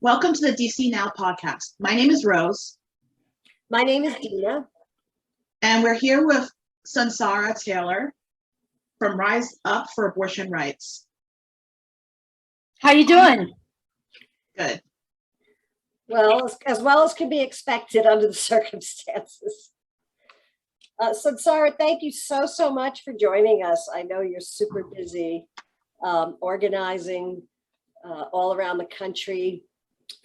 Welcome to the DC Now podcast. My name is Rose. My name is Dina. And we're here with Sunsara Taylor from Rise Up for Abortion Rights. How you doing? Good. Well as can be expected under the circumstances. Sunsara, thank you so much for joining us. I know you're super busy organizing all around the country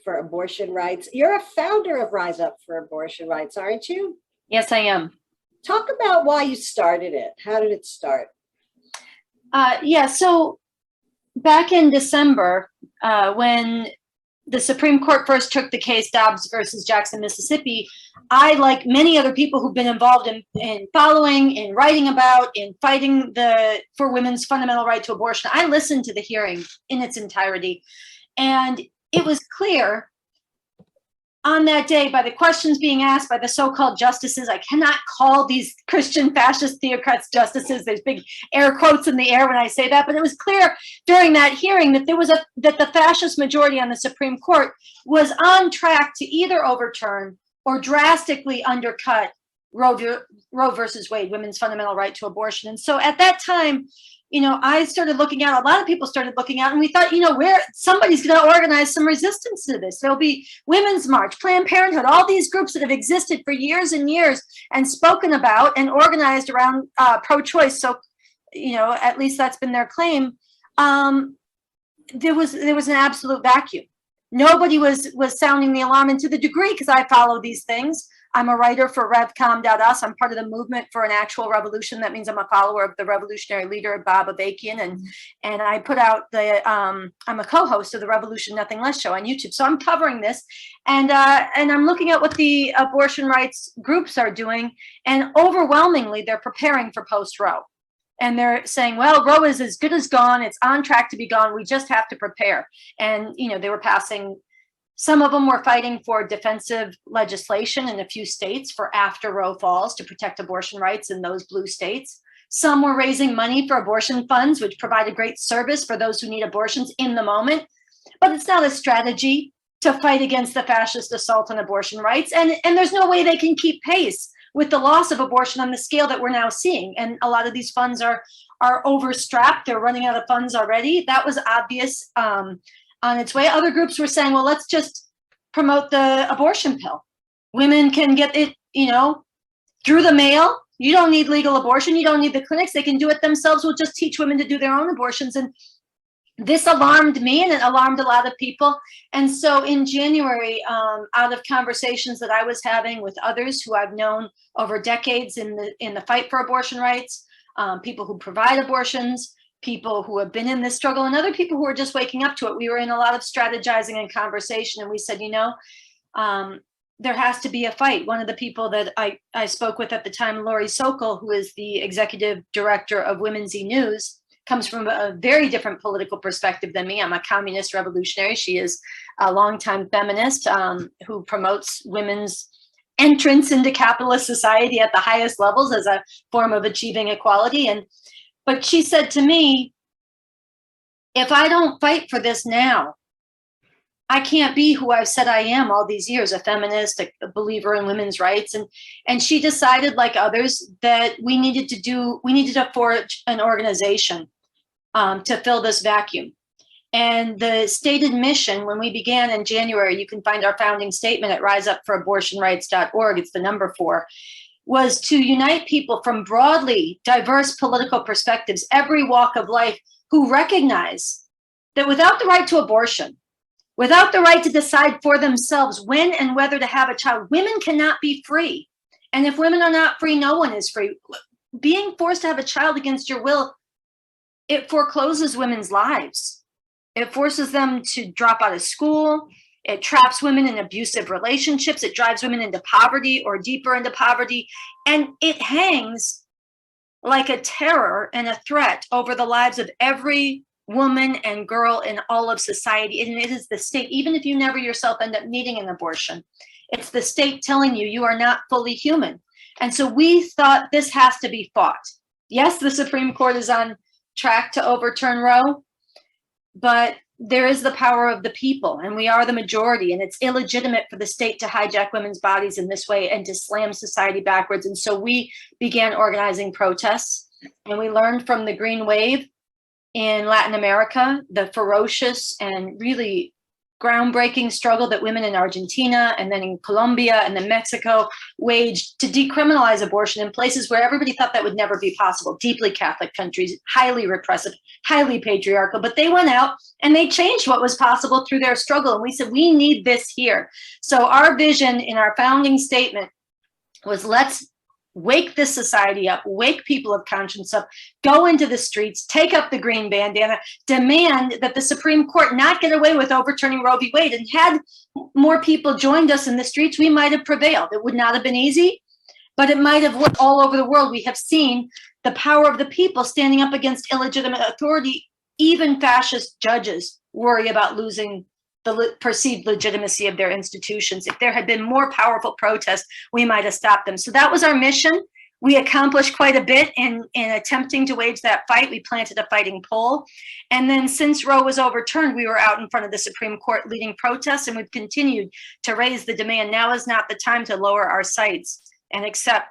for abortion rights. You're a founder of Rise Up for Abortion Rights, aren't you? Yes, I am. Talk about why you started it. How did it start? So back in December, when the Supreme Court first took the case Dobbs versus Jackson, Mississippi, I, like many other people who've been involved in following, in writing about, in fighting for women's fundamental right to abortion, I listened to the hearing in its entirety. And it was clear on that day, by the questions being asked by the so-called justices — I cannot call these Christian fascist theocrats justices, there's big air quotes in the air when I say that — but it was clear during that hearing that that the fascist majority on the Supreme Court was on track to either overturn or drastically undercut Roe versus Wade, women's fundamental right to abortion. And so at that time, I started looking out, a lot of people started looking out, and we thought, where somebody's going to organize some resistance to this. There'll be Women's March, Planned Parenthood, all these groups that have existed for years and years and spoken about and organized around pro-choice. So, at least that's been their claim. There was an absolute vacuum. Nobody was sounding the alarm, and to the degree, because I follow these things, I'm a writer for RevCom.us. I'm part of the movement for an actual revolution. That means I'm a follower of the revolutionary leader, Bob Avakian, and I put out I'm a co-host of the Revolution Nothing Less show on YouTube. So I'm covering this, and I'm looking at what the abortion rights groups are doing, and overwhelmingly they're preparing for post-Roe. And they're saying, well, Roe is as good as gone. It's on track to be gone. We just have to prepare. And, they were passing, some of them were fighting for defensive legislation in a few states for after Roe falls to protect abortion rights in those blue states. Some were raising money for abortion funds, which provide a great service for those who need abortions in the moment. But it's not a strategy to fight against the fascist assault on abortion rights. And there's no way they can keep pace with the loss of abortion on the scale that we're now seeing. And a lot of these funds are overstrapped. They're running out of funds already. That was obvious on its way. Other groups were saying, well, let's just promote the abortion pill. Women can get it, through the mail. You don't need legal abortion. You don't need the clinics. They can do it themselves. We'll just teach women to do their own abortions. And this alarmed me, and it alarmed a lot of people. And so in January, out of conversations that I was having with others who I've known over decades in the fight for abortion rights, people who provide abortions, people who have been in this struggle, and other people who are just waking up to it, we were in a lot of strategizing and conversation, and we said, there has to be a fight. One of the people that I spoke with at the time, Lori Sokol, who is the executive director of Women's E-News, comes from a very different political perspective than me. I'm a communist revolutionary. She is a longtime feminist who promotes women's entrance into capitalist society at the highest levels as a form of achieving equality. But she said to me, if I don't fight for this now, I can't be who I've said I am all these years, a feminist, a believer in women's rights. And she decided, like others, that we needed to forge an organization to fill this vacuum. And the stated mission, when we began in January, you can find our founding statement at riseupforabortionrights.org, it's the number 4, was to unite people from broadly diverse political perspectives, every walk of life, who recognize that without the right to abortion, without the right to decide for themselves when and whether to have a child, women cannot be free. And if women are not free, no one is free. Being forced to have a child against your will, it forecloses women's lives. It forces them to drop out of school. It traps women in abusive relationships. It drives women into poverty or deeper into poverty. And it hangs like a terror and a threat over the lives of every woman and girl in all of society. And it is the state, even if you never yourself end up needing an abortion, it's the state telling you you are not fully human. And so we thought this has to be fought. Yes, the Supreme Court is on track to overturn Roe, but there is the power of the people, and we are the majority, and it's illegitimate for the state to hijack women's bodies in this way and to slam society backwards. And so we began organizing protests, and we learned from the Green Wave in Latin America, the ferocious and really groundbreaking struggle that women in Argentina and then in Colombia and then Mexico waged to decriminalize abortion in places where everybody thought that would never be possible. Deeply Catholic countries, highly repressive, highly patriarchal, but they went out and they changed what was possible through their struggle. And we said, we need this here. So our vision in our founding statement was, let's wake this society up, wake people of conscience up, go into the streets, take up the green bandana, demand that the Supreme Court not get away with overturning Roe v. Wade. And had more people joined us in the streets, we might have prevailed. It would not have been easy, but it might have worked. All over the world, we have seen the power of the people standing up against illegitimate authority. Even fascist judges worry about losing the perceived legitimacy of their institutions. If there had been more powerful protests, we might have stopped them. So that was our mission. We accomplished quite a bit in attempting to wage that fight. We planted a fighting pole. And then since Roe was overturned, we were out in front of the Supreme Court leading protests, and we've continued to raise the demand. Now is not the time to lower our sights and accept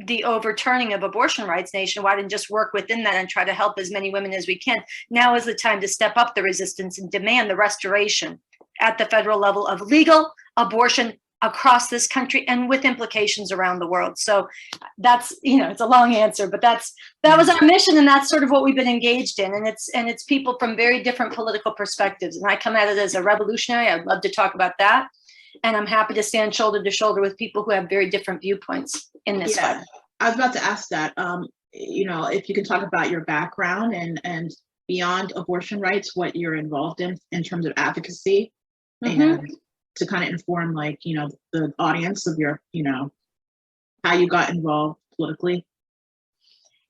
the overturning of abortion rights nationwide and just work within that and try to help as many women as we can. Now is the time to step up the resistance and demand the restoration at the federal level of legal abortion across this country and with implications around the world. So that's, it's a long answer, but that was our mission, and that's sort of what we've been engaged in. And it's people from very different political perspectives. And I come at it as a revolutionary. I'd love to talk about that. And I'm happy to stand shoulder to shoulder with people who have very different viewpoints in this fight. I was about to ask that, if you can talk about your background and beyond abortion rights, what you're involved in terms of advocacy, and to kind of inform, the audience of your, how you got involved politically.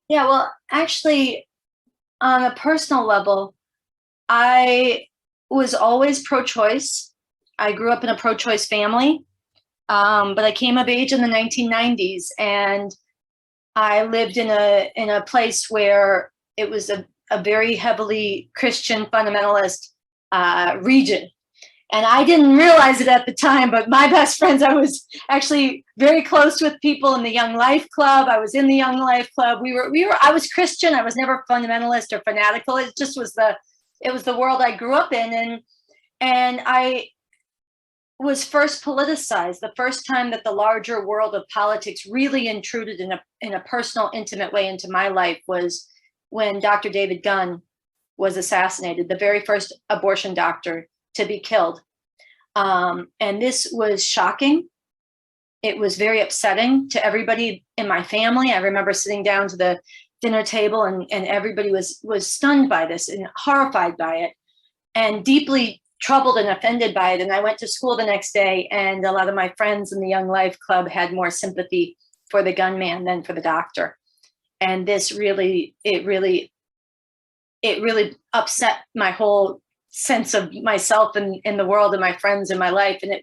Yeah, well, actually, on a personal level, I was always pro-choice. I grew up in a pro-choice family, but I came of age in the 1990s, and I lived in a place where it was a very heavily Christian fundamentalist region. And I didn't realize it at the time, but my best friends, I was actually very close with people in the Young Life Club. I was in the Young Life Club. I was Christian. I was never fundamentalist or fanatical. It just was the world I grew up in. And I was first politicized. The first time that the larger world of politics really intruded in a personal, intimate way into my life was when Dr. David Gunn was assassinated, the very first abortion doctor to be killed. And this was shocking. It was very upsetting to everybody in my family. I remember sitting down to the dinner table and everybody was stunned by this and horrified by it and deeply troubled and offended by it. And I went to school the next day, and a lot of my friends in the Young Life Club had more sympathy for the gunman than for the doctor. And this really upset my whole sense of myself and in the world and my friends in my life. And it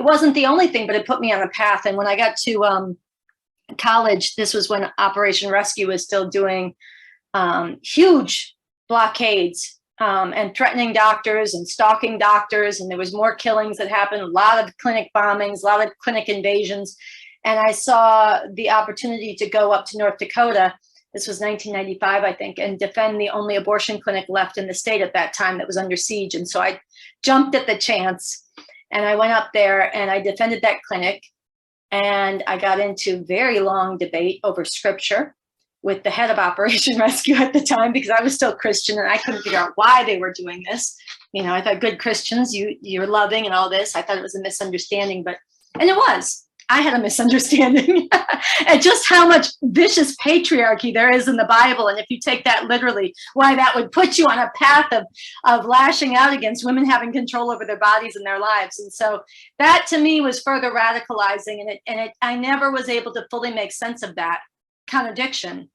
wasn't the only thing, but it put me on a path. And when I got to college, this was when Operation Rescue was still doing huge blockades and threatening doctors and stalking doctors. And there was more killings that happened, a lot of clinic bombings, a lot of clinic invasions. And I saw the opportunity to go up to North Dakota. This was 1995, I think, and defend the only abortion clinic left in the state at that time that was under siege. And so I jumped at the chance, and I went up there and I defended that clinic. And I got into very long debate over scripture with the head of Operation Rescue at the time, because I was still Christian and I couldn't figure out why they were doing this. I thought, good Christians, you're loving and all this. I thought it was a misunderstanding, and it was. I had a misunderstanding and just how much vicious patriarchy there is in the Bible. And if you take that literally, why that would put you on a path of lashing out against women having control over their bodies and their lives. And so that to me was further radicalizing. I never was able to fully make sense of that contradiction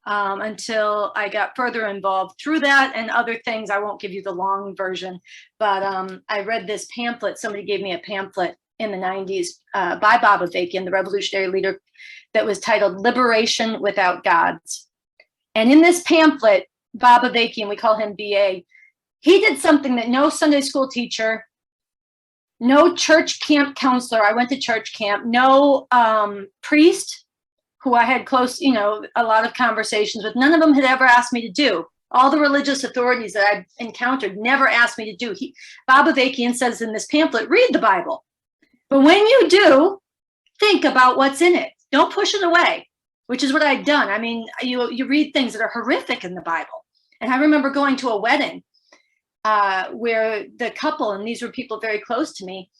until I got further involved through that and other things. I won't give you the long version, but I read this pamphlet. Somebody gave me a pamphlet in the 90s by Bob Avakian, the revolutionary leader, that was titled Liberation Without Gods. And in this pamphlet, Bob Avakian, we call him BA, He did something that no Sunday school teacher, no church camp counselor, I went to church camp, no priest who I had close, a lot of conversations with, none of them had ever asked me to do. All the religious authorities that I've encountered never asked me to do. Bob Avakian says in this pamphlet, read the Bible. But when you do, think about what's in it. Don't push it away, which is what I'd done. I mean, you read things that are horrific in the Bible. And I remember going to a wedding where the couple, and these were people very close to me,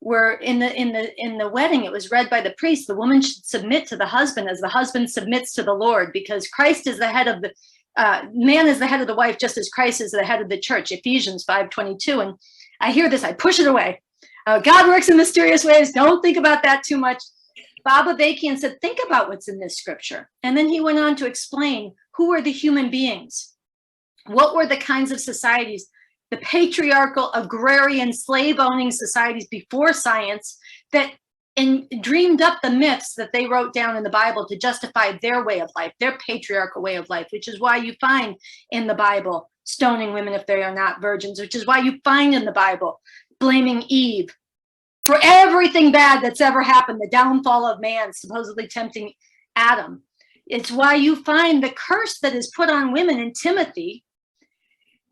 were in the wedding. It was read by the priest. The woman should submit to the husband as the husband submits to the Lord, because Christ is the head of the man is the head of the wife, just as Christ is the head of the church. Ephesians 5:22. And I hear this, I push it away. God works in mysterious ways. Don't think about that too much. Bob Avakian said, think about what's in this scripture. And then he went on to explain who are the human beings. What were the kinds of societies, the patriarchal, agrarian, slave-owning societies before science that dreamed up the myths that they wrote down in the Bible to justify their way of life, their patriarchal way of life, which is why you find in the Bible stoning women if they are not virgins, which is why you find in the Bible blaming Eve for everything bad that's ever happened, the downfall of man, supposedly tempting Adam. It's why you find the curse that is put on women in Timothy,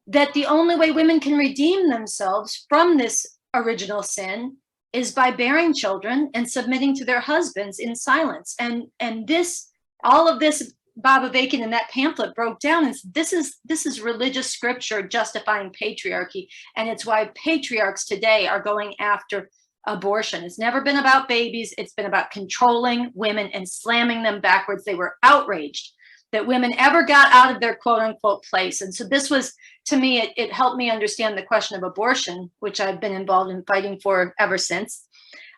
that the only way women can redeem themselves from this original sin is by bearing children and submitting to their husbands in silence. And this, all of this, Bob Avakian in that pamphlet broke down and said, this is religious scripture justifying patriarchy. And it's why patriarchs today are going after abortion. It's never been about babies. It's been about controlling women and slamming them backwards. They were outraged that women ever got out of their quote unquote place. And so this was, to me, it helped me understand the question of abortion, which I've been involved in fighting for ever since.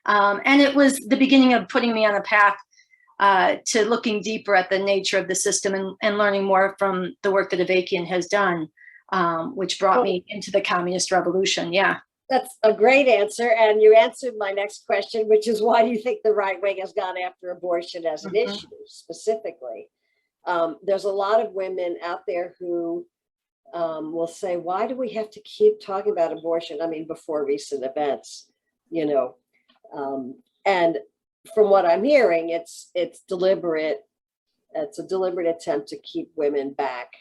And it was the beginning of putting me on a path to looking deeper at the nature of the system and learning more from the work that Avakian has done, which brought me into the communist revolution. Yeah. That's a great answer. And you answered my next question, which is why do you think the right wing has gone after abortion as an issue specifically? There's a lot of women out there who will say, why do we have to keep talking about abortion? I mean, before recent events, and from what I'm hearing, it's deliberate. It's a deliberate attempt to keep women back.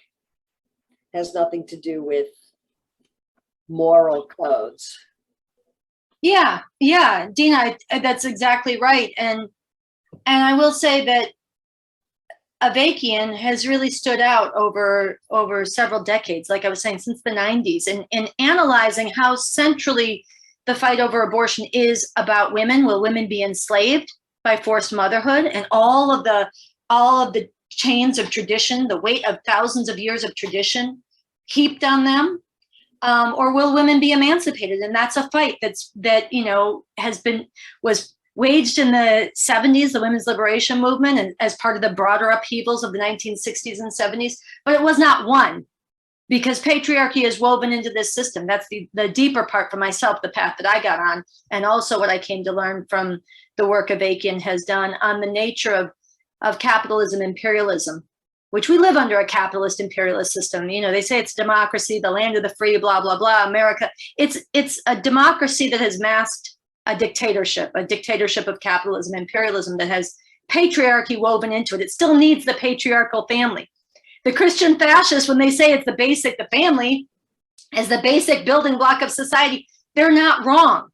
Has nothing to do with moral codes. Yeah, Dina, that's exactly right. And I will say that Avakian has really stood out over several decades, like I was saying, since the 90s, in analyzing how centrally the fight over abortion is about women. Will women be enslaved by forced motherhood and all of the chains of tradition, the weight of thousands of years of tradition heaped on them? Or will women be emancipated? And that's a fight was waged in the 70s, the women's liberation movement, and as part of the broader upheavals of the 1960s and 70s, but it was not won because patriarchy is woven into this system. That's the deeper part for myself, the path that I got on, and also what I came to learn from the work Avakian has done on the nature of capitalism, imperialism, which we live under a capitalist imperialist system. They say it's democracy, the land of the free, blah, blah, blah, America. It's a democracy that has masked a dictatorship of capitalism, imperialism that has patriarchy woven into it. It still needs the patriarchal family. The Christian fascists, when they say the family is the basic building block of society, they're not wrong.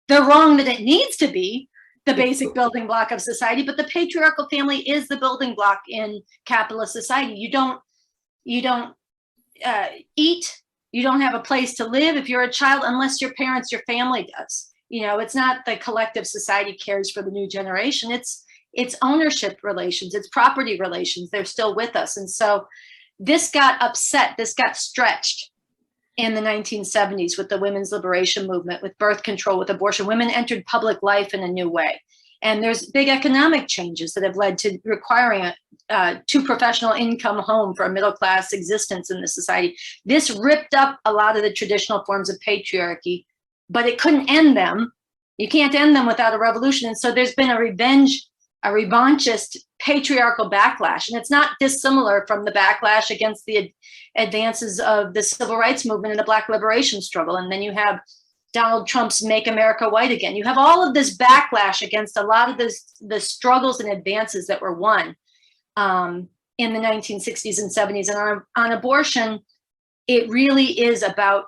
They're wrong that it needs to be the basic building block of society, but the patriarchal family is the building block in capitalist society. You don't eat, you don't have a place to live if you're a child unless your family does. It's not the collective society cares for the new generation. It's ownership relations, it's property relations. They're still with us. And so this got upset, this got stretched in the 1970s with the women's liberation movement, with birth control, with abortion. Women entered public life in a new way. And there's big economic changes that have led to requiring a two-professional income home for a middle-class existence in the society. This ripped up a lot of the traditional forms of patriarchy, but it couldn't end them. You can't end them without a revolution. And so there's been a revanchist patriarchal backlash. And it's not dissimilar from the backlash against the advances of the civil rights movement and the Black liberation struggle. And then you have Donald Trump's Make America White Again. You have all of this backlash against a lot of the struggles and advances that were won in the 1960s and 70s. And on abortion, it really is about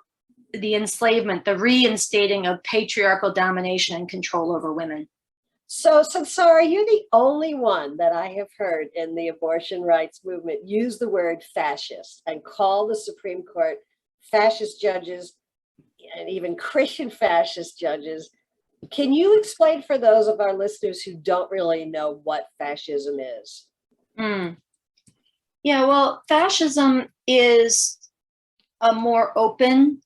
the enslavement, the reinstating of patriarchal domination and control over women. So, Sarah, you're the only one that I have heard in the abortion rights movement use the word fascist and call the Supreme Court fascist judges and even Christian fascist judges. Can you explain for those of our listeners who don't really know what fascism is? Yeah, well, fascism is a more open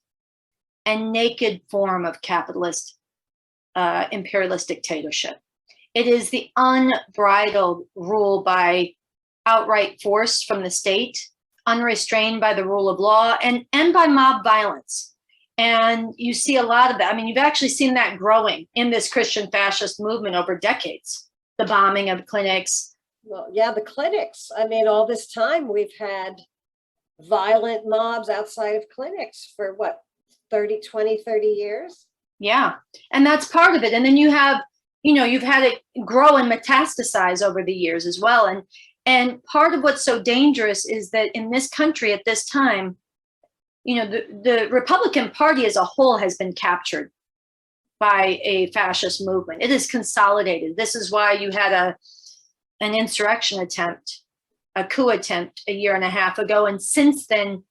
and naked form of capitalist imperialist dictatorship. It is the unbridled rule by outright force from the state, unrestrained by the rule of law, and by mob violence. And you see a lot of that. I mean, you've actually seen that growing in this Christian fascist movement over decades. The bombing of clinics. Well, yeah, the clinics. I mean, all this time we've had violent mobs outside of clinics for what, 30 years? Yeah, and that's part of it. And then you have, you've had it grow and metastasize over the years as well. And part of what's so dangerous is that in this country at this time, the Republican Party as a whole has been captured by a fascist movement. It is consolidated. This is why you had an insurrection attempt, a coup attempt a year and a half ago. And since then,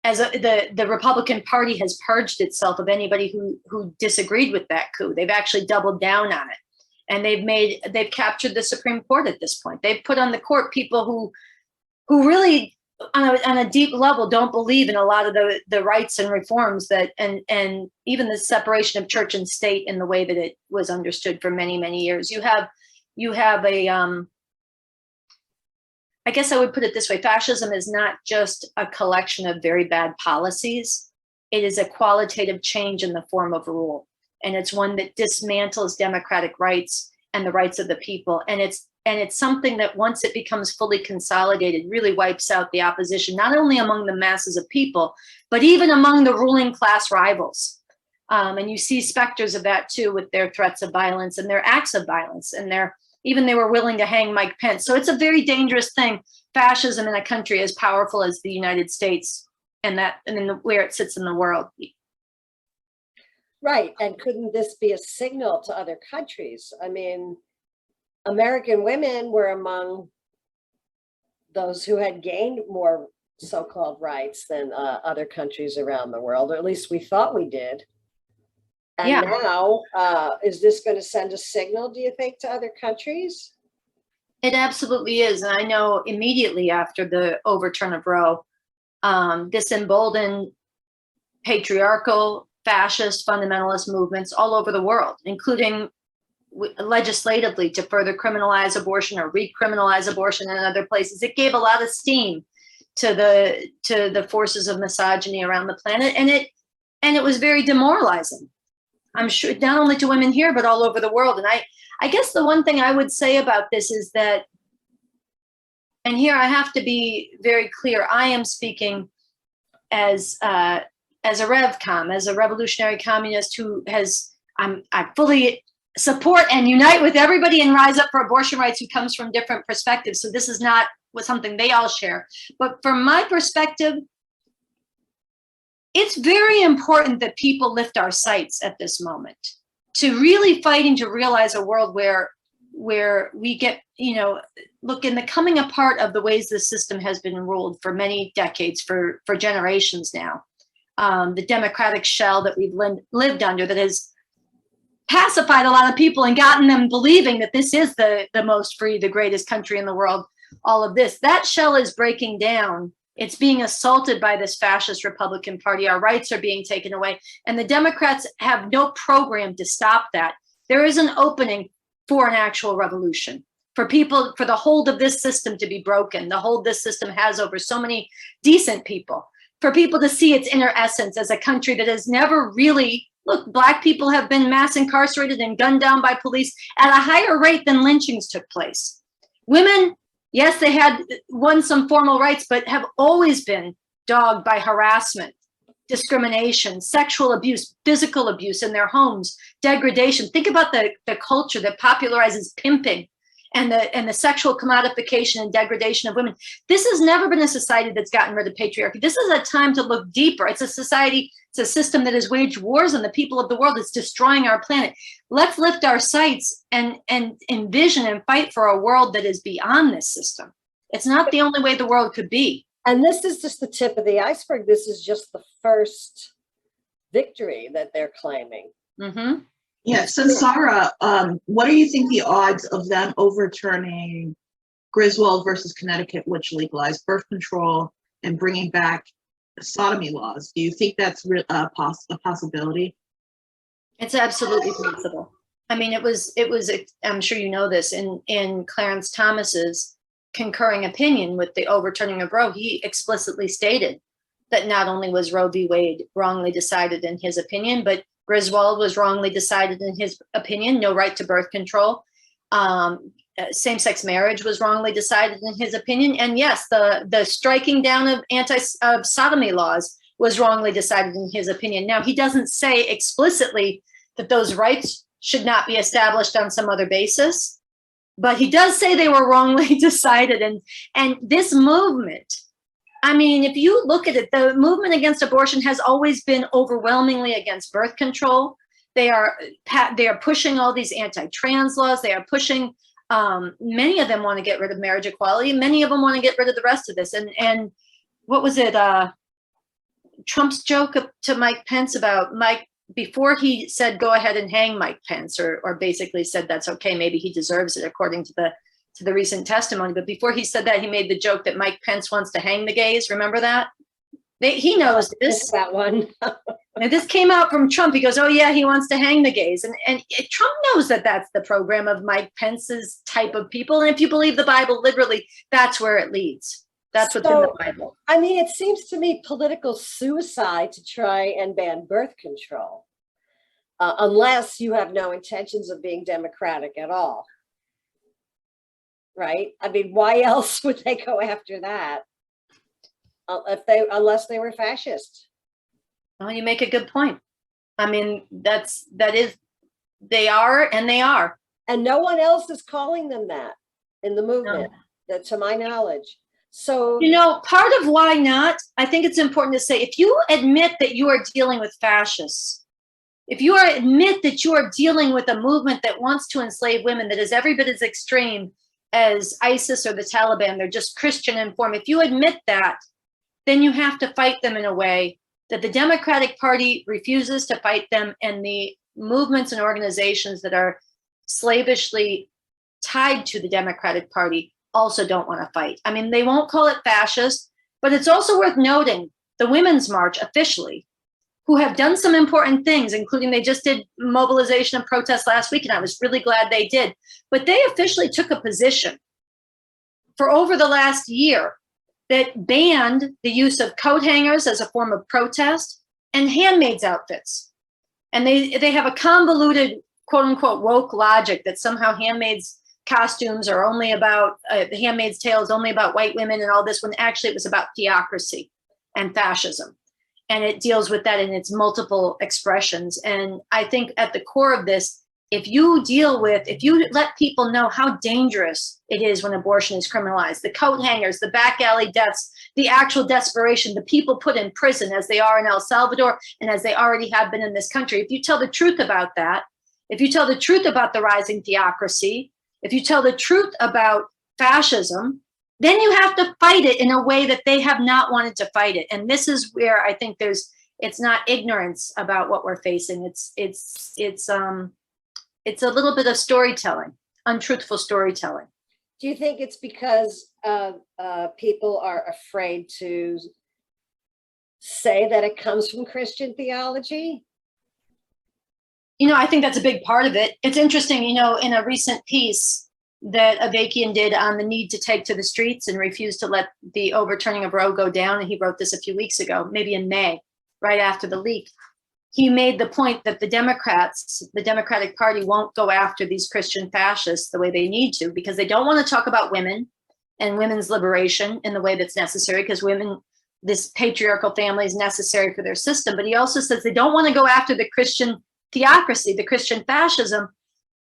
the Republican Party has purged itself of anybody who disagreed with that coup. They've actually doubled down on it. And they've captured the Supreme Court at this point. They've put on the court people who really on a deep level don't believe in a lot of the rights and reforms that and even the separation of church and state in the way that it was understood for many, many years. You have a I guess I would put it this way: fascism is not just a collection of very bad policies. It is a qualitative change in the form of rule. And it's one that dismantles democratic rights and the rights of the people. And it's something that once it becomes fully consolidated, really wipes out the opposition, not only among the masses of people, but even among the ruling class rivals. And you see specters of that too, with their threats of violence and their acts of violence. And they were willing to hang Mike Pence. So it's a very dangerous thing, fascism in a country as powerful as the United States and then where it sits in the world. Right. And couldn't this be a signal to other countries? I mean, American women were among those who had gained more so-called rights than other countries around the world, or at least we thought we did. And Yeah. now, is this going to send a signal, do you think, to other countries? It absolutely is. And I know immediately after the overturn of Roe, this emboldened patriarchal, fascist, fundamentalist movements all over the world, including legislatively to further criminalize abortion or recriminalize abortion in other places. It gave a lot of steam to the forces of misogyny around the planet, and it was very demoralizing. I'm sure not only to women here, but all over the world. And I guess the one thing I would say about this is that, and here I have to be very clear, I am speaking as a RevCom, as a revolutionary communist who I fully support and unite with everybody and rise up for abortion rights who comes from different perspectives. So this is not something they all share. But from my perspective, it's very important that people lift our sights at this moment to really fighting to realize a world where we get, look, in the coming apart of the ways the system has been ruled for many decades, for generations now. The democratic shell that we've lived under that has pacified a lot of people and gotten them believing that this is the most free, the greatest country in the world, all of this. That shell is breaking down. It's being assaulted by this fascist Republican Party. Our rights are being taken away. And the Democrats have no program to stop that. There is an opening for an actual revolution, for the hold of this system to be broken, the hold this system has over so many decent people, for people to see its inner essence as a country that has never really, look, Black people have been mass incarcerated and gunned down by police at a higher rate than lynchings took place. Women, yes, they had won some formal rights, but have always been dogged by harassment, discrimination, sexual abuse, physical abuse in their homes, degradation. Think about the culture that popularizes pimping and the sexual commodification and degradation of women. This has never been a society that's gotten rid of patriarchy. This is a time to look deeper. It's a society, it's a system that has waged wars on the people of the world. It's destroying our planet. Let's lift our sights and envision and fight for a world that is beyond this system. It's not the only way the world could be. And this is just the tip of the iceberg. This is just the first victory that they're claiming. Mm-hmm. Yeah, so Sarah, what do you think the odds of them overturning Griswold versus Connecticut, which legalized birth control, and bringing back sodomy laws? Do you think that's a possibility? It's absolutely possible. I mean, it was, I'm sure you know this, in Clarence Thomas's concurring opinion with the overturning of Roe, he explicitly stated that not only was Roe v. Wade wrongly decided in his opinion, but Griswold was wrongly decided in his opinion, no right to birth control. Same-sex marriage was wrongly decided in his opinion. And yes, the striking down of sodomy laws was wrongly decided in his opinion. Now, he doesn't say explicitly that those rights should not be established on some other basis, but he does say they were wrongly decided. And this movement, I mean, if you look at it, the movement against abortion has always been overwhelmingly against birth control. They are pushing all these anti-trans laws. They are pushing, many of them want to get rid of marriage equality. Many of them want to get rid of the rest of this. And what was it? Trump's joke to Mike Pence about Mike, before he said, go ahead and hang Mike Pence, or basically said that's okay, maybe he deserves it according to the recent testimony. But before he said that, he made the joke that Mike Pence wants to hang the gays. Remember that? He knows this. That one. And this came out from Trump. He goes, oh yeah, he wants to hang the gays. And Trump knows that that's the program of Mike Pence's type of people. And if you believe the Bible literally, that's where it leads. That's what's in the Bible. I mean, it seems to me political suicide to try and ban birth control, unless you have no intentions of being democratic at all. Right? I mean, why else would they go after that? Unless they were fascist. Well, you make a good point. I mean, they are. And no one else is calling them that in the movement, that, to my knowledge. So, you know, part of why not, I think it's important to say, if you admit that you are dealing with fascists, if you admit that you are dealing with a movement that wants to enslave women, that is every bit as extreme as ISIS or the Taliban, they're just Christian in form. If you admit that, then you have to fight them in a way that the Democratic Party refuses to fight them, and the movements and organizations that are slavishly tied to the Democratic Party also don't want to fight. I mean, they won't call it fascist, but it's also worth noting the Women's March officially, who have done some important things, including they just did mobilization and protest last week, and I was really glad they did. But they officially took a position for over the last year that banned the use of coat hangers as a form of protest and handmaids outfits. And they have a convoluted, quote unquote, woke logic that somehow handmaids costumes are only about, the Handmaid's Tale is only about white women and all this, when actually it was about theocracy and fascism. And it deals with that in its multiple expressions. And I think at the core of this, if you let people know how dangerous it is when abortion is criminalized, the coat hangers, the back alley deaths, the actual desperation, the people put in prison as they are in El Salvador and as they already have been in this country. If you tell the truth about that, if you tell the truth about the rising theocracy, if you tell the truth about fascism, then you have to fight it in a way that they have not wanted to fight it. And this is where I think it's not ignorance about what we're facing. It's a little bit of storytelling, untruthful storytelling. do you think it's because people are afraid to say that it comes from Christian theology? You know, I think that's a big part of it. It's interesting, you know, in a recent piece that Avakian did on the need to take to the streets and refuse to let the overturning of Roe go down, and he wrote this a few weeks ago, maybe in May, right after the leak. he made the point that the Democratic Party won't go after these Christian fascists the way they need to, because they don't want to talk about women and women's liberation in the way that's necessary, because women, this patriarchal family is necessary for their system. But he also says they don't want to go after the Christian theocracy, the Christian fascism,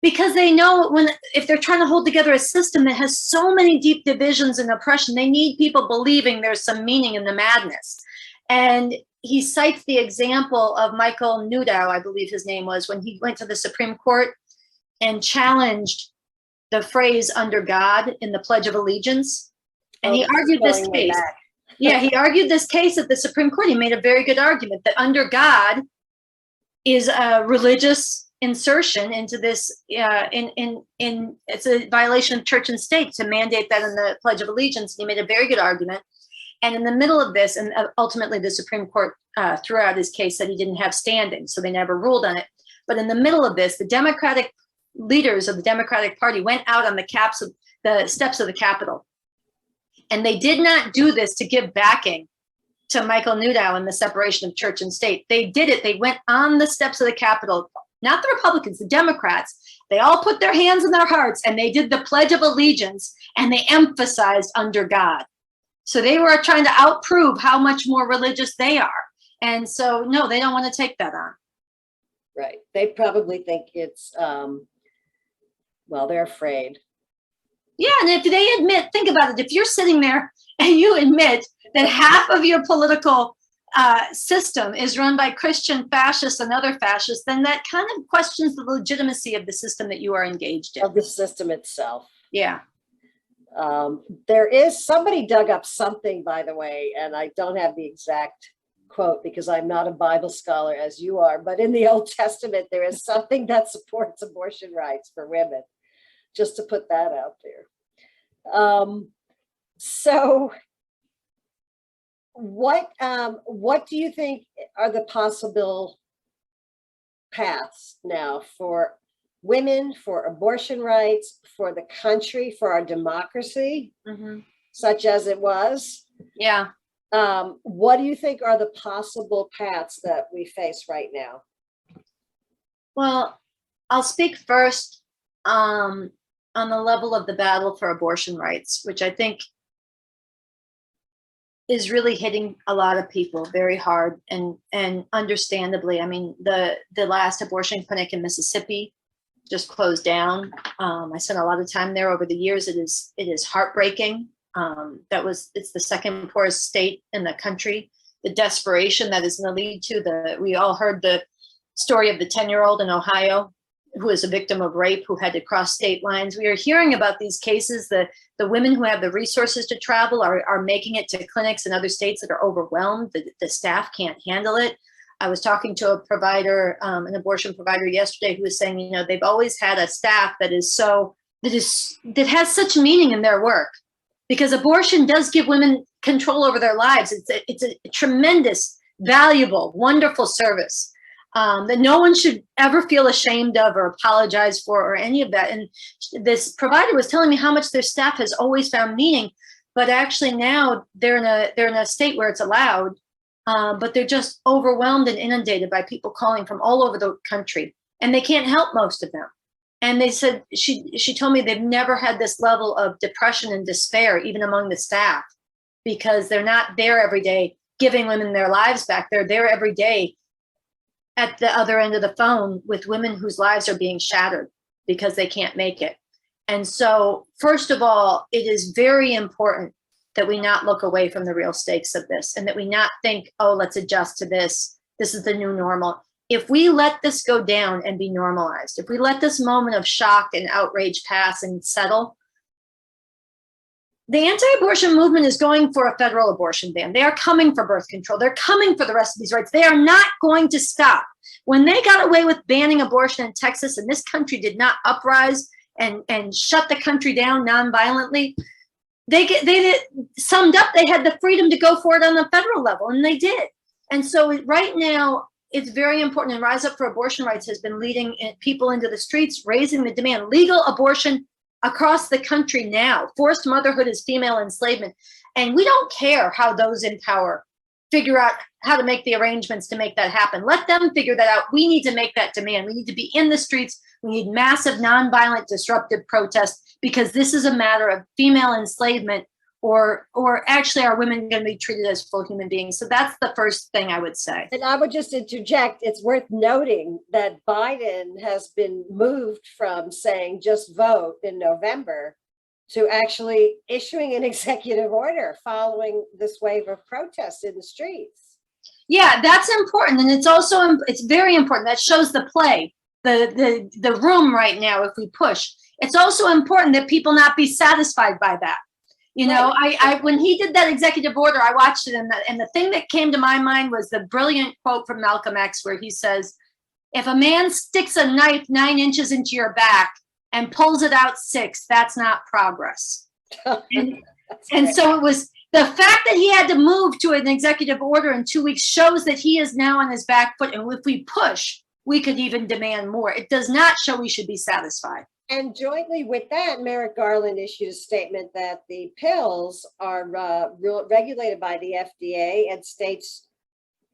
because they know if they're trying to hold together a system that has so many deep divisions and oppression, they need people believing there's some meaning in the madness. And he cites the example of Michael Newdow, I believe his name was, when he went to the Supreme Court and challenged the phrase "under God" in the Pledge of Allegiance. And he argued this case. Yeah, he argued this case at the Supreme Court. He made a very good argument that "under God" is a religious insertion into this. It's a violation of church and state to mandate that in the Pledge of Allegiance. He made a very good argument. And in the middle of this, and ultimately the Supreme Court threw out his case that he didn't have standing, so they never ruled on it. But in the middle of this, the Democratic leaders of the Democratic Party went out on the steps of the Capitol. And they did not do this to give backing to Michael Newdow and the separation of church and state. They did it. They went on the steps of the Capitol, not the Republicans, the Democrats. They all put their hands in their hearts and they did the Pledge of Allegiance, and they emphasized "under God." So they were trying to outprove how much more religious they are. And so, no, they don't want to take that on. Right. They probably think it's, they're afraid. Yeah, and if they admit, think about it, if you're sitting there and you admit that half of your political system is run by Christian fascists and other fascists, then that kind of questions the legitimacy of the system that you are engaged in. Of the system itself. Yeah. Somebody dug up something, by the way, and I don't have the exact quote because I'm not a Bible scholar as you are, but in the Old Testament, there is something that supports abortion rights for women, just to put that out there. So what do you think are the possible paths now for women, for abortion rights, for the country, for our democracy, such as it was? Yeah. What do you think are the possible paths that we face right now? Well, I'll speak first on the level of the battle for abortion rights, which I think is really hitting a lot of people very hard and understandably. I mean, the last abortion clinic in Mississippi just closed down. I spent a lot of time there over the years. It is heartbreaking. It's the second poorest state in the country. The desperation that is going to lead to we all heard the story of the 10-year-old in Ohio who was a victim of rape, who had to cross state lines. We are hearing about these cases. The women who have the resources to travel are making it to clinics in other states that are overwhelmed. The staff can't handle it. I was talking to a provider, an abortion provider yesterday, who was saying, they've always had a staff that has such meaning in their work, because abortion does give women control over their lives. It's a tremendous, valuable, wonderful service that no one should ever feel ashamed of or apologize for or any of that. And this provider was telling me how much their staff has always found meaning, but actually now they're in a state where it's allowed. But they're just overwhelmed and inundated by people calling from all over the country, and they can't help most of them. And they said, she told me they've never had this level of depression and despair, even among the staff, because they're not there every day giving women their lives back. They're there every day at the other end of the phone with women whose lives are being shattered because they can't make it. And so, first of all, it is very important that we not look away from the real stakes of this, and that we not think, oh, let's adjust to this. This is the new normal. If we let this go down and be normalized, if we let this moment of shock and outrage pass and settle, the anti-abortion movement is going for a federal abortion ban. They are coming for birth control. They're coming for the rest of these rights. They are not going to stop. When they got away with banning abortion in Texas, and this country did not uprise and shut the country down nonviolently, they summed up, they had the freedom to go for it on the federal level, and they did. And so right now, it's very important, and Rise Up for Abortion Rights has been leading people into the streets, raising the demand. Legal abortion across the country now. Forced motherhood is female enslavement. And we don't care how those in power figure out how to make the arrangements to make that happen. Let them figure that out. We need to make that demand. We need to be in the streets. We need massive, nonviolent, disruptive protests, because this is a matter of female enslavement, or actually are women going to be treated as full human beings? So that's the first thing I would say. And I would just interject, it's worth noting that Biden has been moved from saying just vote in November to actually issuing an executive order following this wave of protests in the streets. Yeah, that's important. And it's also, it's very important. That shows the play, the room right now, if we push. It's also important that people not be satisfied by that. You know, I when he did that executive order, I watched it, and the thing that came to my mind was the brilliant quote from Malcolm X, where he says, if a man sticks a knife 9 inches into your back and pulls it out 6, that's not progress. And so it was the fact that he had to move to an executive order in 2 weeks shows that he is now on his back foot. And if we push, we could even demand more. It does not show we should be satisfied. And jointly with that, Merrick Garland issued a statement that the pills are regulated by the FDA, and states,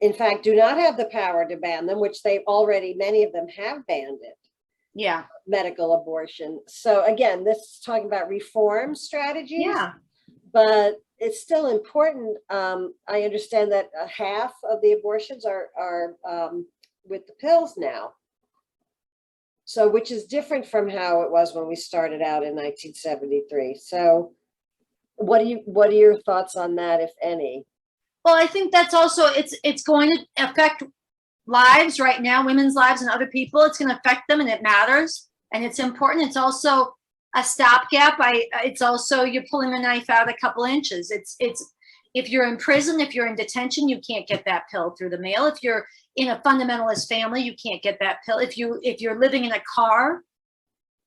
in fact, do not have the power to ban them, which they already, many of them have banned it. Yeah. Medical abortion. So again, this is talking about reform strategies. Yeah. But it's still important. I understand that half of the abortions are with the pills now. So, which is different from how it was when we started out in 1973. So what are your thoughts on that, if any? Well, I think that's also, it's going to affect lives right now, women's lives and other people. It's going to affect them, and it matters, and it's important. It's also a stopgap. It's also, you're pulling the knife out a couple inches. It's if you're in prison, if you're in detention, you can't get that pill through the mail. If you're in a fundamentalist family, you can't get that pill. If you're living in a car,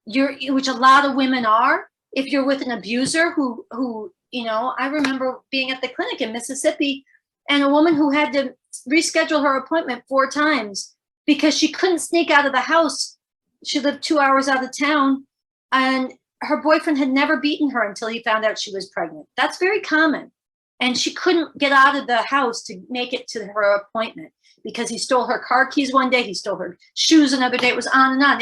which a lot of women are, if you're with an abuser who, you know, I remember being at the clinic in Mississippi, and a woman who had to reschedule her appointment 4 times because she couldn't sneak out of the house. She lived 2 hours out of town, and her boyfriend had never beaten her until he found out she was pregnant. That's very common. And she couldn't get out of the house to make it to her appointment because he stole her car keys one day, he stole her shoes another day. It was on and on.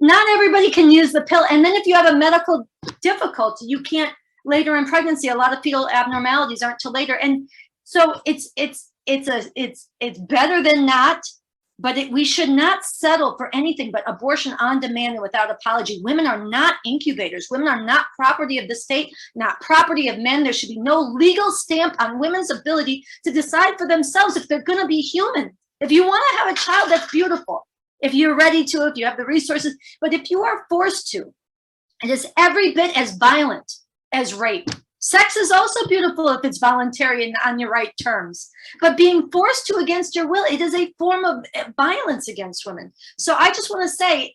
Not everybody can use the pill. And then if you have a medical difficulty, you can't, later in pregnancy, a lot of fetal abnormalities aren't till later. And so it's better than not, but we should not settle for anything but abortion on demand and without apology. Women are not incubators. Women are not property of the state, not property of men. There should be no legal stamp on women's ability to decide for themselves if they're going to be human. If you want to have a child, that's beautiful. If you're ready to, if you have the resources, but if you are forced to, it is every bit as violent as rape. Sex is also beautiful if it's voluntary and on your right terms, but being forced to against your will, it is a form of violence against women. So I just want to say,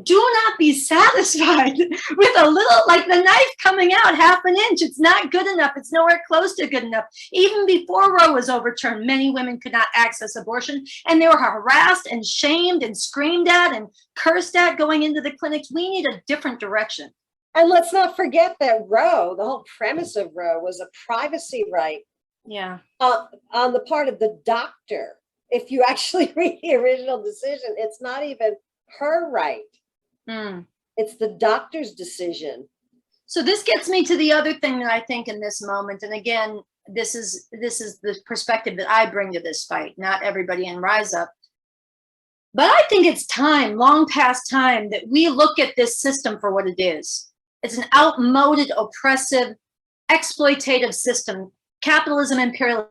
do not be satisfied with a little, like the knife coming out 1/2 inch. It's not good enough. It's nowhere close to good enough. Even before Roe was overturned, many women could not access abortion, and they were harassed and shamed and screamed at and cursed at going into the clinics. We need a different direction. And let's not forget that Roe, the whole premise of Roe, was a privacy right. Yeah. On the part of the doctor. If you actually read the original decision, it's not even her right. It's the doctor's decision. So this gets me to the other thing that I think in this moment, and again, this is the perspective that I bring to this fight, not everybody in Rise Up. But I think it's time, long past time, that we look at this system for what it is. It's an outmoded, oppressive, exploitative system. Capitalism, imperialism,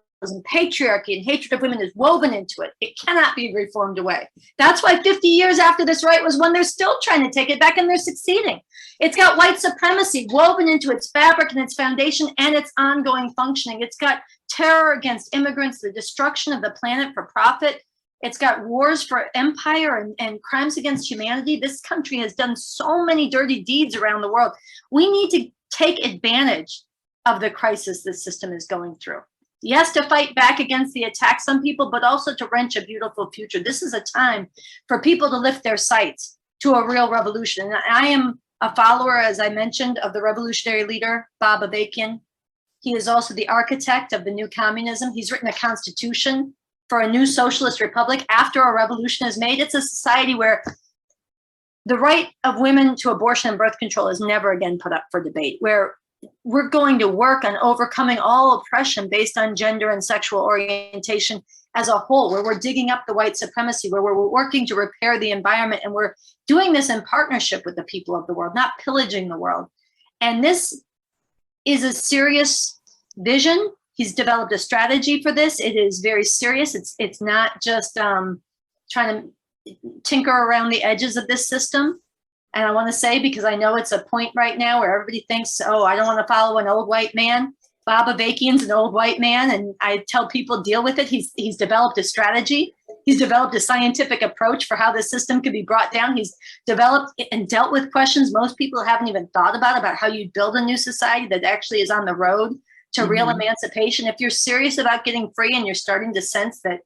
patriarchy, and hatred of women is woven into it. It cannot be reformed away. That's why 50 years after this right was when they're still trying to take it back, and they're succeeding. It's got white supremacy woven into its fabric and its foundation and its ongoing functioning. It's got terror against immigrants, the destruction of the planet for profit. It's got wars for empire and crimes against humanity. This country has done so many dirty deeds around the world. We need to take advantage of the crisis this system is going through. Yes, to fight back against the attacks on people, but also to wrench a beautiful future. This is a time for people to lift their sights to a real revolution. And I am a follower, as I mentioned, of the revolutionary leader, Bob Avakian. He is also the architect of the new communism. He's written a constitution for a new socialist republic after a revolution is made. It's a society where the right of women to abortion and birth control is never again put up for debate, where we're going to work on overcoming all oppression based on gender and sexual orientation as a whole, where we're digging up the white supremacy, where we're working to repair the environment. And we're doing this in partnership with the people of the world, not pillaging the world. And this is a serious vision. He's developed a strategy for this. It is very serious. It's not just trying to tinker around the edges of this system. And I want to say, because I know it's a point right now where everybody thinks, oh, I don't want to follow an old white man. Bob Avakian's an old white man, and I tell people deal with it. He's developed a strategy. He's developed a scientific approach for how the system could be brought down. He's developed and dealt with questions most people haven't even thought about how you build a new society that actually is on the road to real emancipation. If you're serious about getting free and you're starting to sense that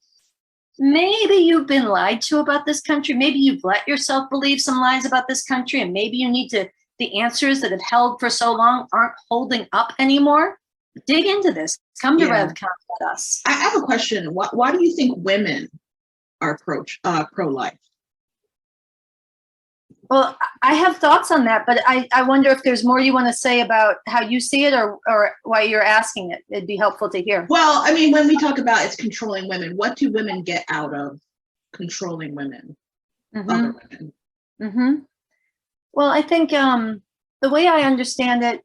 maybe you've been lied to about this country, maybe you've let yourself believe some lies about this country, and maybe you need to, the answers that have held for so long aren't holding up anymore, dig into this. Come to RevCon with us. I have a question. Why do you think women are pro-life? Well, I have thoughts on that, but I wonder if there's more you want to say about how you see it or why you're asking it. It'd be helpful to hear. Well, I mean, when we talk about it's controlling women, what do women get out of controlling women? Other women? Well, I think the way I understand it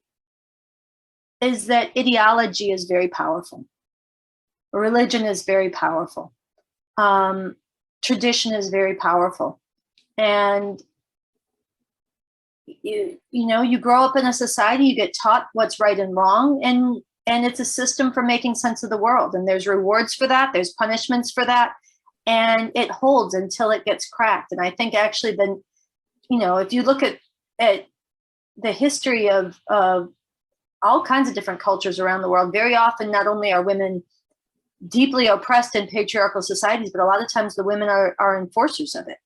is that ideology is very powerful. Religion is very powerful. Tradition is very powerful. And you grow up in a society, you get taught what's right and wrong, and it's a system for making sense of the world. And there's rewards for that, there's punishments for that, and it holds until it gets cracked. And I think actually then, if you look at the history of all kinds of different cultures around the world, very often not only are women deeply oppressed in patriarchal societies, but a lot of times the women are enforcers of it.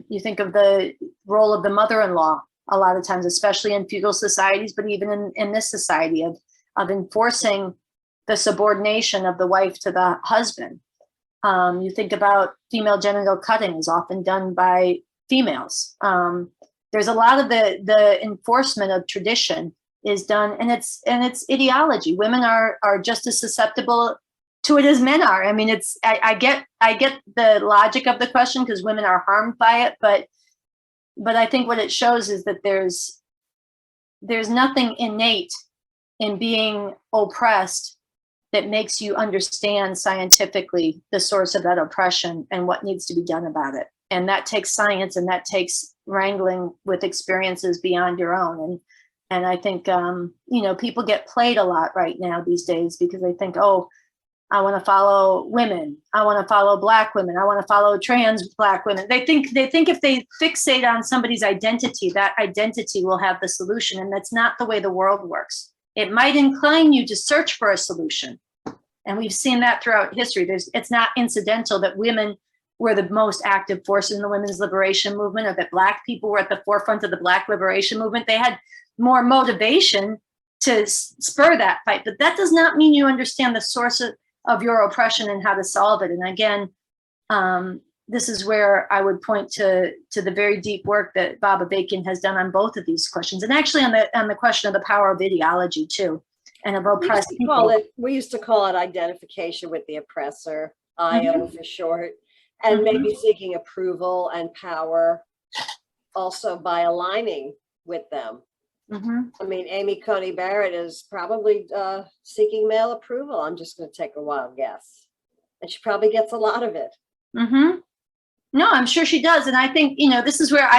You think of the role of the mother-in-law a lot of times, especially in feudal societies, but even in this society of enforcing the subordination of the wife to the husband. You think about female genital cutting is often done by females. There's a lot of the enforcement of tradition is done, and it's ideology. Women are just as susceptible to it as men are. I mean, I get the logic of the question because women are harmed by it, but I think what it shows is that there's nothing innate in being oppressed that makes you understand scientifically the source of that oppression and what needs to be done about it. And that takes science, and that takes wrangling with experiences beyond your own. And I think people get played a lot right now these days because they think, oh, I want to follow women. I want to follow Black women. I want to follow trans Black women. They think if they fixate on somebody's identity, that identity will have the solution. And that's not the way the world works. It might incline you to search for a solution. And we've seen that throughout history. It's not incidental that women were the most active force in the women's liberation movement, or that Black people were at the forefront of the Black liberation movement. They had more motivation to spur that fight. But that does not mean you understand the source of your oppression and how to solve it. And again, this is where I would point to the very deep work that Bob Avakian has done on both of these questions, and actually on the question of the power of ideology too, and of oppressed people. We used to call it identification with the oppressor, IO for short, and maybe seeking approval and power also by aligning with them. I mean, Amy Coney Barrett is probably seeking male approval. I'm just going to take a wild guess. And she probably gets a lot of it. No, I'm sure she does. And I think, this is where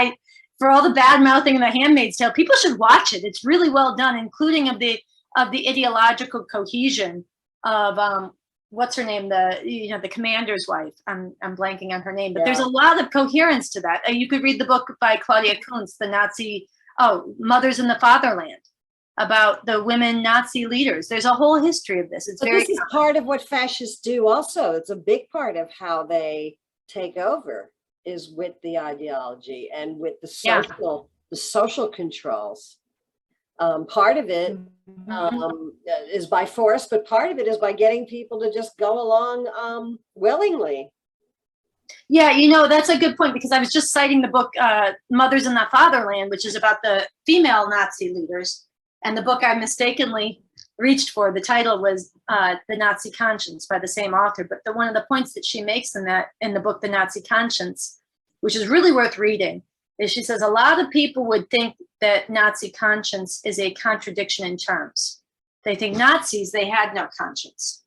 for all the bad mouthing in The Handmaid's Tale, people should watch it. It's really well done, including of the ideological cohesion of what's her name, the commander's wife. I'm blanking on her name, but there's a lot of coherence to that. You could read the book by Claudia Kuntz, the Nazi Mothers in the Fatherland, about the women Nazi leaders. There's a whole history of this. This is part of what fascists do also. It's a big part of how they take over is with the ideology and with the social controls. Part of it is by force, but part of it is by getting people to just go along willingly. Yeah, you know, that's a good point, because I was just citing the book Mothers in the Fatherland, which is about the female Nazi leaders. And the book I mistakenly reached for, the title was The Nazi Conscience by the same author. But one of the points that she makes in the book, The Nazi Conscience, which is really worth reading, is she says a lot of people would think that Nazi conscience is a contradiction in terms. They think Nazis, they had no conscience.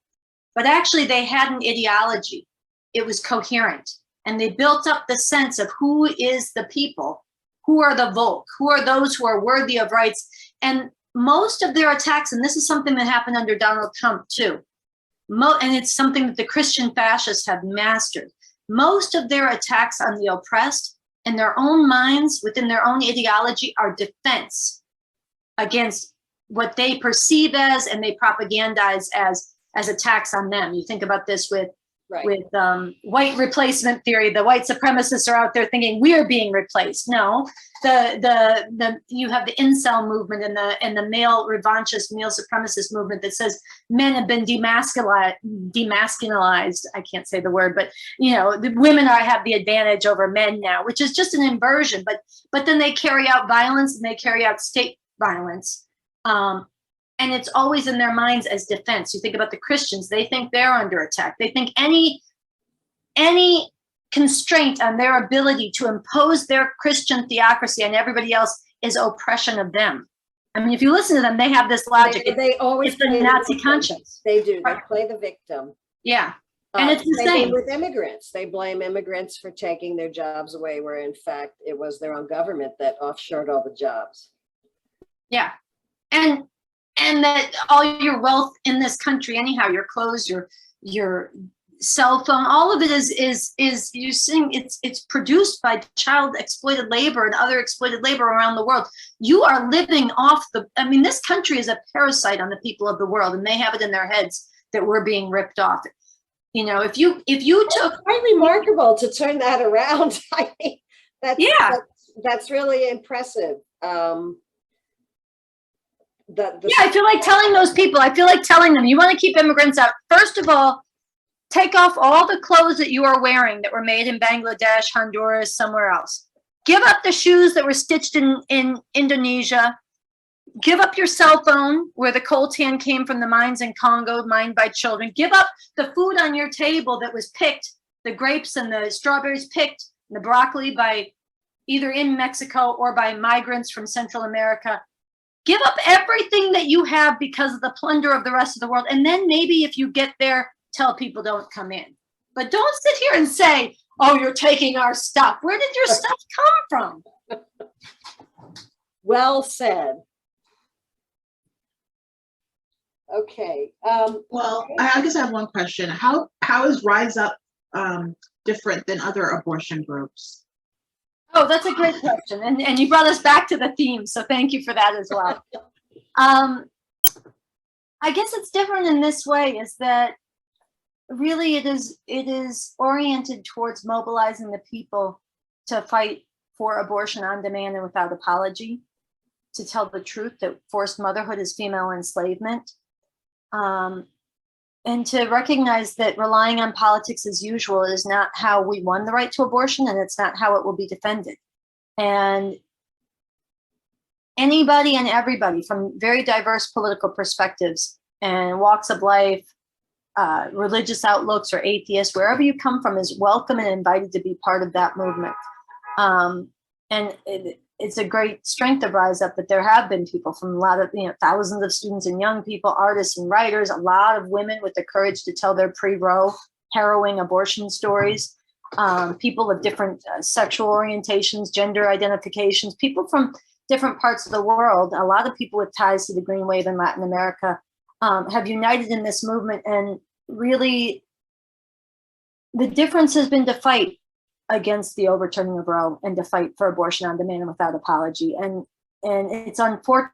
But actually they had an ideology. It was coherent. And they built up the sense of who is the people, who are the Volk, who are those who are worthy of rights. And most of their attacks, and this is something that happened under Donald Trump too, and it's something that the Christian fascists have mastered. Most of their attacks on the oppressed in their own minds, within their own ideology, are defense against what they perceive as and they propagandize as attacks on them. You think about this with white replacement theory. The white supremacists are out there thinking we're being replaced. No, you have the incel movement and the male revanchist, male supremacist movement that says men have been demasculinized. I can't say the word, but you know, the women have the advantage over men now, which is just an inversion. But then they carry out violence and they carry out state violence. And it's always in their minds as defense. You think about the Christians, they think they're under attack. They think any constraint on their ability to impose their Christian theocracy on everybody else is oppression of them. I mean, if you listen to them, they have this logic. They always it's the Nazi conscience. They do. They play the victim. Yeah. And it's the same with immigrants. They blame immigrants for taking their jobs away, where in fact it was their own government that offshored all the jobs. Yeah. And that all your wealth in this country, anyhow, your clothes, your cell phone, all of it is you seeing it's produced by child exploited labor and other exploited labor around the world. You are living off this country is a parasite on the people of the world, and they have it in their heads that we're being ripped off. You know, if you took, it's quite remarkable to turn that around. I mean, that's really impressive. I feel like telling those people, you want to keep immigrants out. First of all, take off all the clothes that you are wearing that were made in Bangladesh, Honduras, somewhere else. Give up the shoes that were stitched in Indonesia. Give up your cell phone where the coltan came from the mines in Congo, mined by children. Give up the food on your table that was picked, the grapes and the strawberries picked, and the broccoli by either in Mexico or by migrants from Central America. Give up everything that you have because of the plunder of the rest of the world. And then maybe if you get there, tell people don't come in. But don't sit here and say, oh, you're taking our stuff. Where did your stuff come from? Well said. Okay. Well, I guess I have one question. How is Rise Up different than other abortion groups? Oh, that's a great question. And you brought us back to the theme, so thank you for that as well. I guess it's different in this way, is that really it is oriented towards mobilizing the people to fight for abortion on demand and without apology, to tell the truth that forced motherhood is female enslavement, and to recognize that relying on politics as usual is not how we won the right to abortion, and it's not how it will be defended. And anybody and everybody from very diverse political perspectives and walks of life, religious outlooks or atheists, wherever you come from, is welcome and invited to be part of that movement. And it's a great strength of Rise Up that there have been people from a lot of, thousands of students and young people, artists and writers, a lot of women with the courage to tell their pre-Roe harrowing abortion stories, people of different sexual orientations, gender identifications, people from different parts of the world. A lot of people with ties to the Green Wave in Latin America have united in this movement. And really, the difference has been to fight against the overturning of Roe and to fight for abortion on demand and without apology. And it's unfortunate,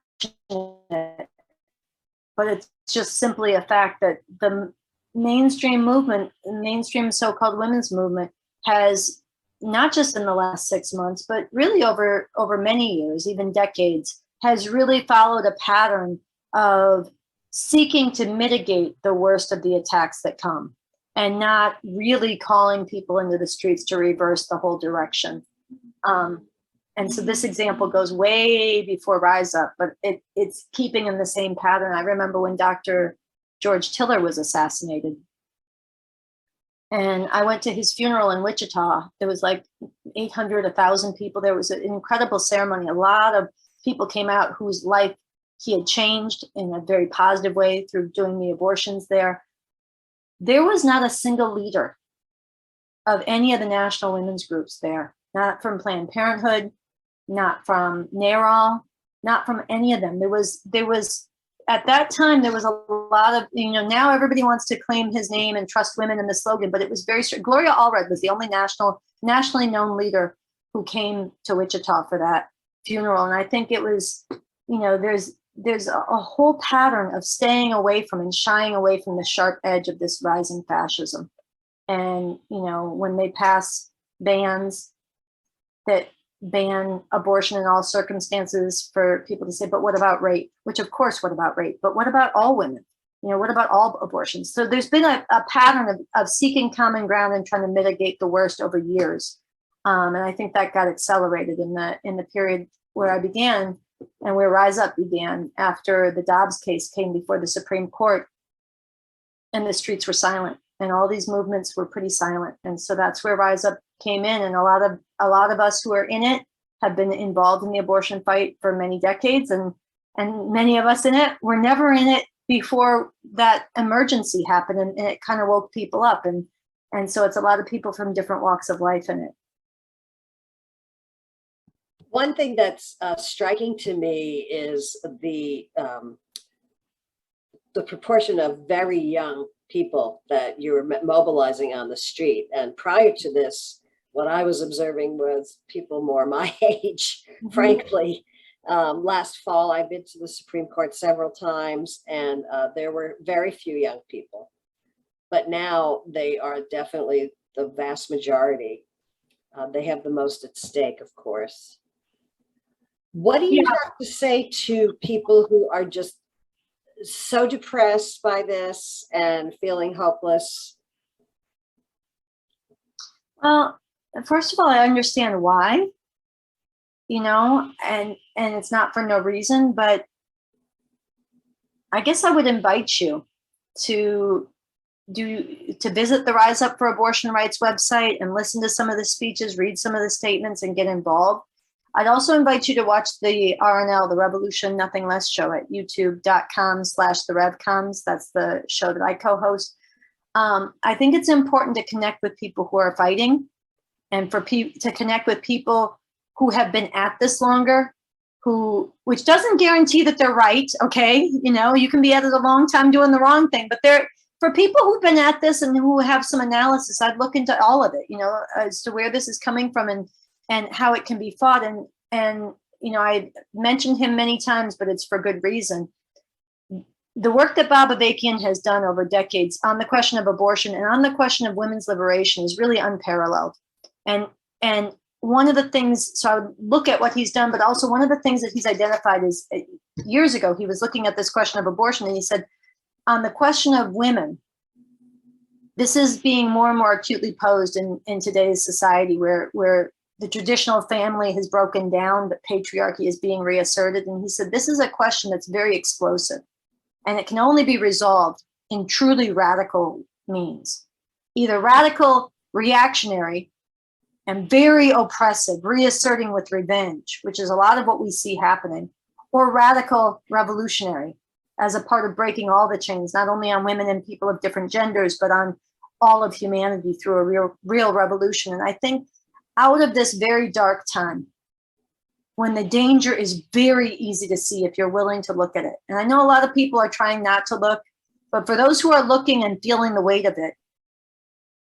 but it's just simply a fact that the mainstream movement, mainstream so-called women's movement, has not just in the last 6 months, but really over many years, even decades, has really followed a pattern of seeking to mitigate the worst of the attacks that come and not really calling people into the streets to reverse the whole direction. And so this example goes way before Rise Up, but it's keeping in the same pattern. I remember when Dr. George Tiller was assassinated. And I went to his funeral in Wichita. There was like 800, 1,000 people. There was an incredible ceremony. A lot of people came out whose life he had changed in a very positive way through doing the abortions there. There was not a single leader of any of the national women's groups there, not from Planned Parenthood, not from NARAL, not from any of them. There was at that time, there was a lot of, now everybody wants to claim his name and trust women in the slogan, but it was very strict. Gloria Allred was the only nationally known leader who came to Wichita for that funeral. And I think it was, there's a whole pattern of staying away from and shying away from the sharp edge of this rising fascism. And, when they pass bans that ban abortion in all circumstances for people to say, but what about rape? Which of course, what about rape? But what about all women? What about all abortions? So there's been a pattern of seeking common ground and trying to mitigate the worst over years. And I think that got accelerated in the period where I began and where Rise Up began after the Dobbs case came before the Supreme Court and the streets were silent and all these movements were pretty silent. And so that's where Rise Up came in. And a lot of us who are in it have been involved in the abortion fight for many decades. And many of us in it were never in it before that emergency happened. And it kind of woke people up. And so it's a lot of people from different walks of life in it. One thing that's striking to me is the proportion of very young people that you're mobilizing on the street. And prior to this, what I was observing was people more my age, frankly. Last fall, I've been to the Supreme Court several times, and there were very few young people. But now they are definitely the vast majority. They have the most at stake, of course. What do you have to say to people who are just so depressed by this and feeling hopeless? Well, first of all, I understand why, and it's not for no reason, but I guess I would invite you to visit the Rise Up for Abortion Rights website and listen to some of the speeches, read some of the statements, and get involved. I'd also invite you to watch the RNL, the Revolution Nothing Less show at youtube.com/therevcoms. That's the show that I co-host. I think it's important to connect with people who are fighting and to connect with people who have been at this longer, which doesn't guarantee that they're right, okay? You can be at it a long time doing the wrong thing, but for people who've been at this and who have some analysis, I'd look into all of it, as to where this is coming from and how it can be fought. And I mentioned him many times, but it's for good reason. The work that Bob Avakian has done over decades on the question of abortion and on the question of women's liberation is really unparalleled. And one of the things, so I would look at what he's done, but also one of the things that he's identified is years ago, he was looking at this question of abortion and he said, on the question of women, this is being more and more acutely posed in today's society where the traditional family has broken down, but patriarchy is being reasserted. And he said, this is a question that's very explosive and it can only be resolved in truly radical means, either radical reactionary and very oppressive, reasserting with revenge, which is a lot of what we see happening, or radical revolutionary as a part of breaking all the chains, not only on women and people of different genders, but on all of humanity through a real revolution. And I think out of this very dark time, when the danger is very easy to see if you're willing to look at it. And I know a lot of people are trying not to look, but for those who are looking and feeling the weight of it,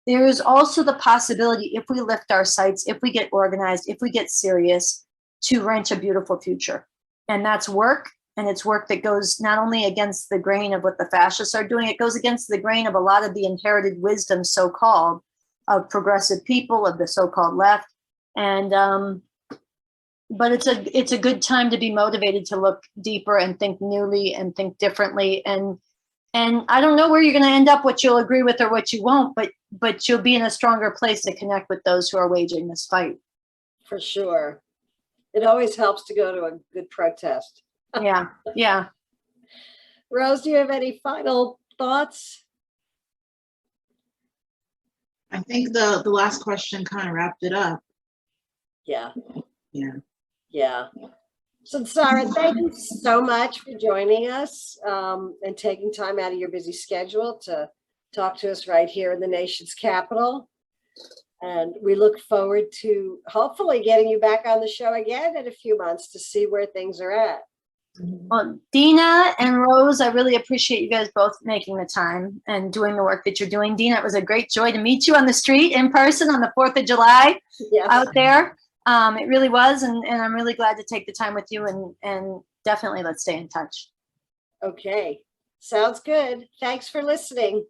there is also the possibility, if we lift our sights, if we get organized, if we get serious, to wrench a beautiful future. And that's work. And it's work that goes not only against the grain of what the fascists are doing, it goes against the grain of a lot of the inherited wisdom, so-called, of progressive people, of the so-called left. And, but it's a good time to be motivated to look deeper and think newly and think differently. And I don't know where you're going to end up, what you'll agree with or what you won't, but you'll be in a stronger place to connect with those who are waging this fight. For sure. It always helps to go to a good protest. Yeah. Yeah. Rose, do you have any final thoughts? I think the last question kind of wrapped it up. Yeah. Yeah. Yeah. So Sarah, thank you so much for joining us and taking time out of your busy schedule to talk to us right here in the nation's capital. And we look forward to hopefully getting you back on the show again in a few months to see where things are at. Well, Dina and Rose, I really appreciate you guys both making the time and doing the work that you're doing. Dina, it was a great joy to meet you on the street in person on the 4th of July Yes. out there. It really was. And I'm really glad to take the time with you, and definitely let's stay in touch. Okay. Sounds good. Thanks for listening.